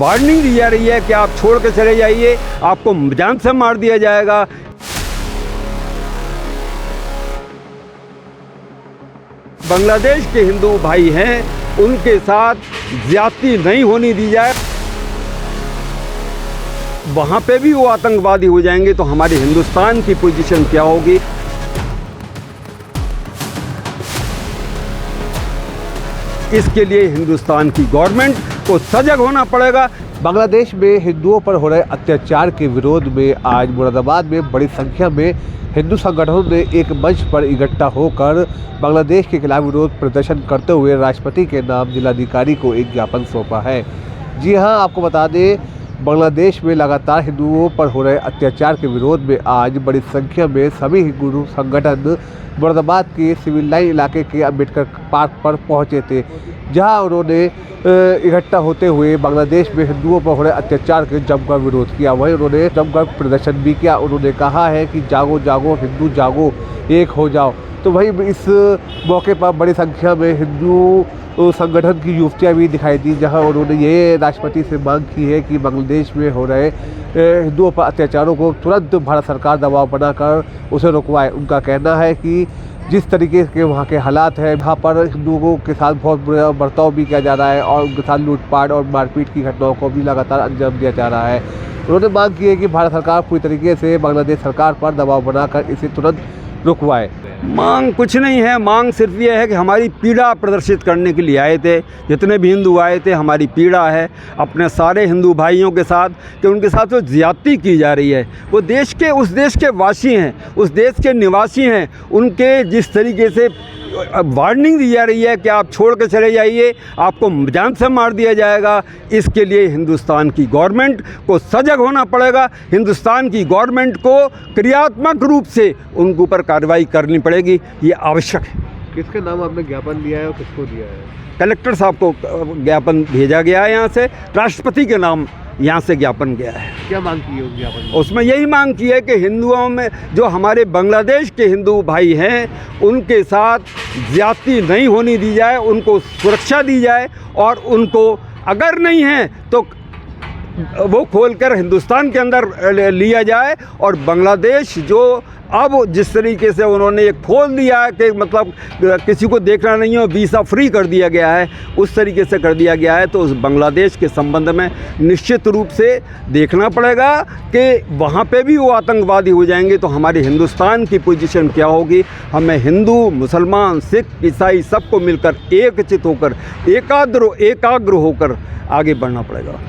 Warning दी जा रही है कि आप छोड़ के चले जाइए, आपको जान से मार दिया जाएगा। बांग्लादेश के हिंदू भाई हैं, उनके साथ ज्यादती नहीं होने दी जाए। वहाँ पे भी वो आतंकवादी हो जाएंगे तो हमारे हिंदुस्तान की पोजीशन क्या होगी? इसके लिए हिंदुस्तान की गवर्नमेंट को सजग होना पड़ेगा। बांग्लादेश में हिंदुओं पर हो रहे अत्याचार के विरोध में आज मुरादाबाद में बड़ी संख्या में हिंदू संगठनों ने एक मंच पर इकट्ठा होकर बांग्लादेश के खिलाफ विरोध प्रदर्शन करते हुए राष्ट्रपति के नाम जिलाधिकारी को एक ज्ञापन सौंपा है। जी हां, आपको बता दें, बांग्लादेश में लगातार हिंदुओं पर हो रहे अत्याचार के विरोध में आज बड़ी संख्या में सभी हिंदू संगठन मुरादाबाद के सिविल लाइन इलाके के अम्बेडकर पार्क पर पहुंचे थे, जहां उन्होंने इकट्ठा होते हुए बांग्लादेश में हिंदुओं पर हो रहे अत्याचार के जमकर विरोध किया। वहीं उन्होंने जमकर प्रदर्शन भी किया। उन्होंने कहा है कि जागो जागो हिंदू जागो, एक हो जाओ। तो वहीं इस मौके पर बड़ी संख्या में हिंदू संगठन की युवतियाँ भी दिखाई दी, जहां उन्होंने ये राष्ट्रपति से मांग की है कि बांग्लादेश में हो रहे हिंदुओं पर अत्याचारों को तुरंत भारत सरकार दबाव बनाकर उसे रुकवाए। उनका कहना है कि जिस तरीके के वहाँ के हालात हैं, वहाँ पर हिंदुओं के साथ बहुत बुरा बर्ताव भी किया जा रहा है और उनके साथ लूटपाट और मारपीट की घटनाओं को भी लगातार अंजाम दिया जा रहा है। उन्होंने मांग की है कि भारत सरकार पूरी तरीके से बांग्लादेश सरकार पर दबाव बनाकर इसे तुरंत रुकवाए। मांग कुछ नहीं है, मांग सिर्फ ये है कि हमारी पीड़ा प्रदर्शित करने के लिए आए थे। जितने भी हिंदू आए थे, हमारी पीड़ा है अपने सारे हिंदू भाइयों के साथ कि उनके साथ जो ज्यादती की जा रही है। वो उस देश के वासी हैं, उस देश के निवासी हैं। उनके जिस तरीके से वार्निंग दी जा रही है कि आप छोड़ के चले जाइए, आपको जान से मार दिया जाएगा। इसके लिए हिंदुस्तान की गवर्नमेंट को सजग होना पड़ेगा। हिंदुस्तान की गवर्नमेंट को क्रियात्मक रूप से उनके ऊपर कार्रवाई करनी पड़ेगी, ये आवश्यक है। किसके नाम आपने ज्ञापन दिया है और किसको दिया है? कलेक्टर साहब को ज्ञापन भेजा गया है यहाँ से, राष्ट्रपति के नाम यहाँ से ज्ञापन गया है। क्या मांग की है उस ज्ञापन में? उसमें यही मांग की है कि हिंदुओं में जो हमारे बांग्लादेश के हिंदू भाई हैं, उनके साथ ज्यादती नहीं होने दी जाए, उनको सुरक्षा दी जाए और उनको अगर नहीं है तो वो खोलकर हिंदुस्तान के अंदर लिया जाए। और बांग्लादेश जो अब जिस तरीके से उन्होंने एक खोल दिया है कि मतलब किसी को देखना नहीं है, वीज़ा फ्री कर दिया गया है, उस तरीके से कर दिया गया है, तो उस बांग्लादेश के संबंध में निश्चित रूप से देखना पड़ेगा कि वहाँ पे भी वो आतंकवादी हो जाएंगे तो हमारे हिंदुस्तान की पोजीशन क्या होगी। हमें हिंदू, मुसलमान, सिख, ईसाई सबको मिलकर एकचित होकर एकाग्र होकर आगे बढ़ना पड़ेगा।